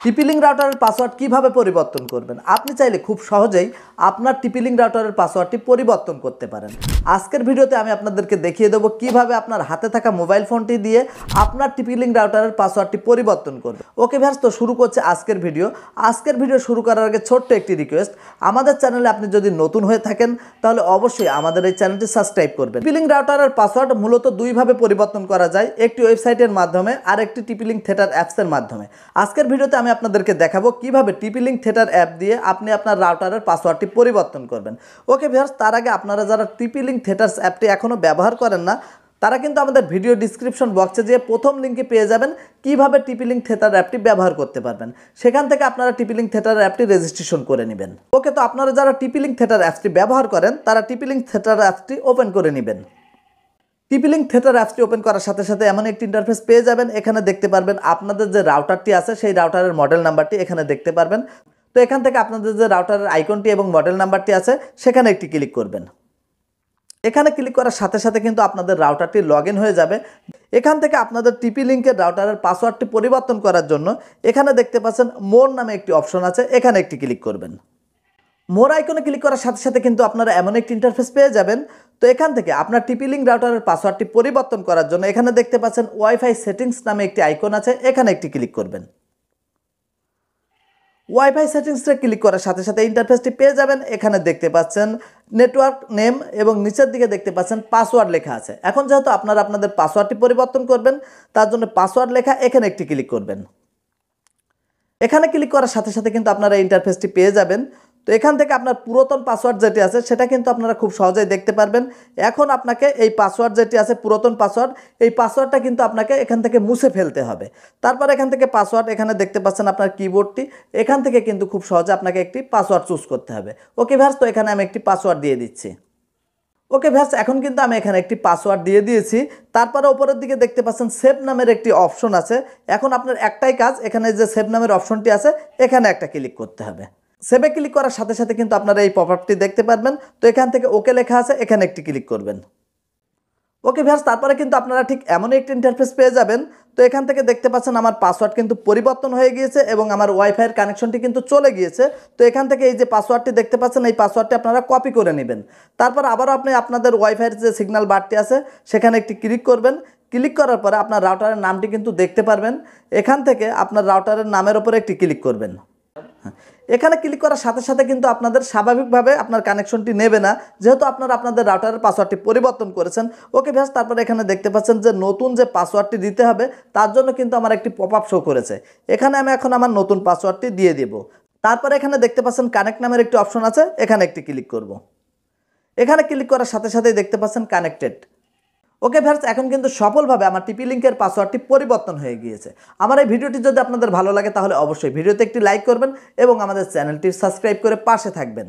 TP-Link রাউটারের password কিভাবে পরিবর্তন করবেন? আপনি চাইলে খুব সহজেই আপনার টিপি-লিঙ্ক রাউটারের পাসওয়ার্ডটি পরিবর্তন করতে পারেন। আজকের ভিডিওতে আমি আপনাদেরকে দেখিয়ে দেবো কিভাবে আপনার হাতে থাকা মোবাইল ফোনটি দিয়ে আপনার টিপি-লিঙ্ক রাউটারের পাসওয়ার্ডটি পরিবর্তন করবে। ওকে ভিউয়ার্স, তো শুরু করছে আজকের ভিডিও। আজকের ভিডিও শুরু করার আগে ছোট্ট একটি রিকোয়েস্ট, আমাদের চ্যানেলে আপনি যদি নতুন হয়ে থাকেন তাহলে অবশ্যই আমাদের এই চ্যানেলটি সাবস্ক্রাইব করবেন। টিপি-লিঙ্ক রাউটারের পাসওয়ার্ড মূলত দুইভাবে পরিবর্তন করা যায়, একটি ওয়েবসাইটের মাধ্যমে আর একটি টিপি-লিঙ্ক থিয়েটার অ্যাপসের মাধ্যমে। আজকের ভিডিওতে আমি আপনাদেরকে দেখাবো কিভাবে টিপি-লিঙ্ক থিয়েটার অ্যাপ দিয়ে আপনি আপনার রাউটারের পাসওয়ার্ডটি পরিবর্তন করবেন। ওকে ভিউয়ার্স, তার আগে আপনারা যারা টিপি-লিঙ্ক থিয়েটার অ্যাপটি এখনও ব্যবহার করেন না তারা কিন্তু আমাদের ভিডিও ডিসক্রিপশন বক্সে যেয়ে প্রথম লিঙ্কে পেয়ে যাবেন কিভাবে টিপি-লিঙ্ক থিয়েটার অ্যাপটি ব্যবহার করতে পারবেন। সেখান থেকে আপনারা টিপি-লিঙ্ক থিয়েটার অ্যাপটি রেজিস্ট্রেশন করে নেবেন। ওকে, তো আপনারা যারা টিপি-লিঙ্ক থিয়েটার অ্যাপটি ব্যবহার করেন তারা টিপি-লিঙ্ক থিয়েটার অ্যাপটি ওপেন করে নেবেন। টিপি-লিঙ্ক থিয়েটার অ্যাপটি ওপেন করার সাথে সাথে এমন একটি ইন্টারফেস পেয়ে যাবেন। এখানে দেখতে পারবেন আপনাদের যে রাউটারটি আছে সেই রাউটারের মডেল নাম্বারটি এখানে দেখতে পারবেন। তো এখান থেকে আপনাদের যে রাউটারের আইকনটি এবং মডেল নাম্বারটি আছে সেখানে একটি ক্লিক করবেন। এখানে ক্লিক করার সাথে সাথে কিন্তু আপনাদের রাউটারটি লগ ইন হয়ে যাবে। এখান থেকে আপনাদের টিপি-লিঙ্কের রাউটারের পাসওয়ার্ডটি পরিবর্তন করার জন্য এখানে দেখতে পাচ্ছেন মোর নামে একটি অপশন আছে, এখানে একটি ক্লিক করবেন। মোর আইকনে ক্লিক করার সাথে সাথে কিন্তু আপনারা এমন একটি ইন্টারফেস পেয়ে যাবেন। তো এখান থেকে আপনার টিপি-লিঙ্ক রাউটারের পাসওয়ার্ডটি পরিবর্তন করার জন্য এখানে দেখতে পাচ্ছেন ওয়াইফাই সেটিংস নামে একটি আইকন আছে, এখানে একটি ক্লিক করবেন। ওয়াইফাই সেটিংসে ক্লিক করার সাথে সাথে ইন্টারফেসটি পেয়ে যাবেন। এখানে দেখতে পাচ্ছেন নেটওয়ার্ক নেম এবং নিচের দিকে দেখতে পাচ্ছেন পাসওয়ার্ড লেখা আছে। এখন যেহেতু আপনারা আপনাদের পাসওয়ার্ডটি পরিবর্তন করবেন তার জন্য পাসওয়ার্ড লেখা এখানে একটি ক্লিক করবেন। এখানে ক্লিক করার সাথে সাথে কিন্তু আপনারা ইন্টারফেসটি পেয়ে যাবেন। তো এখান থেকে আপনার পুরাতন পাসওয়ার্ড যেটি আছে সেটা কিন্তু আপনারা খুব সহজেই দেখতে পারবেন। এখন আপনাকে এই পাসওয়ার্ড যেটি আছে পুরাতন পাসওয়ার্ড, এই পাসওয়ার্ডটা কিন্তু আপনাকে এখান থেকে মুছে ফেলতে হবে। তারপর এখান থেকে পাসওয়ার্ড এখানে দেখতে পাচ্ছেন আপনার কিবোর্ডটি, এখান থেকে কিন্তু খুব সহজে আপনাকে একটি পাসওয়ার্ড চুজ করতে হবে। ওকে ভিউয়ার্স, তো এখানে আমি একটি পাসওয়ার্ড দিয়ে দিচ্ছি। ওকে ভিউয়ার্স, এখন কিন্তু আমি এখানে একটি পাসওয়ার্ড দিয়ে দিয়েছি। তারপরে উপরের দিকে দেখতে পাচ্ছেন সেভ নামের একটি অপশন আছে। এখন আপনার একটাই কাজ, এখানে যে সেভ নামের অপশনটি আছে এখানে একটা ক্লিক করতে হবে। সেভে ক্লিক করার সাথে সাথে কিন্তু আপনারা এই পপআপটি দেখতে পারবেন। তো এখান থেকে ওকে লেখা আছে, এখানে একটি ক্লিক করবেন। ওকে ভিউয়ার্স, তারপরে কিন্তু আপনারা ঠিক এমনই একটি ইন্টারফেস পেয়ে যাবেন। তো এখান থেকে দেখতে পাচ্ছেন আমার পাসওয়ার্ড কিন্তু পরিবর্তন হয়ে গিয়েছে এবং আমার ওয়াইফাইয়ের কানেকশনটি কিন্তু চলে গিয়েছে। তো এখান থেকে এই যে পাসওয়ার্ডটি দেখতে পাচ্ছেন এই পাসওয়ার্ডটি আপনারা কপি করে নেবেন। তারপর আবারও আপনি আপনাদের ওয়াইফাইয়ের যে সিগন্যাল বারটি আছে সেখানে একটি ক্লিক করবেন। ক্লিক করার পরে আপনার রাউটারের নামটি কিন্তু দেখতে পারবেন। এখান থেকে আপনার রাউটারের নামের উপরে একটি ক্লিক করবেন। এখানে ক্লিক করার সাথে সাথে কিন্তু আপনাদের স্বাভাবিকভাবে আপনার কানেকশনটি নেবে না, যেহেতু আপনারা আপনাদের রাউটারের পাসওয়ার্ডটি পরিবর্তন করেছেন। ওকে ভিউয়ার্স, তারপরে এখানে দেখতে পাচ্ছেন যে নতুন যে পাসওয়ার্ডটি দিতে হবে তার জন্য কিন্তু আমার একটি পপআপ শো করেছে। এখানে আমি এখন আমার নতুন পাসওয়ার্ডটি দিয়ে দেব। তারপরে এখানে দেখতে পাচ্ছেন কানেক্ট নামের একটি অপশন আছে, এখানে একটি ক্লিক করব। এখানে ক্লিক করার সাথে সাথেই দেখতে পাচ্ছেন কানেক্টেড। ওকে ভিউয়ার্স, এখন কিন্তু সফলভাবে আমার টিপি-লিঙ্কের পাসওয়ার্ডটি পরিবর্তন হয়ে গিয়েছে। আমার এই ভিডিওটি যদি আপনাদের ভালো লাগে তাহলে অবশ্যই ভিডিওতে একটি লাইক করবেন এবং আমাদের চ্যানেলটি সাবস্ক্রাইব করে পাশে থাকবেন।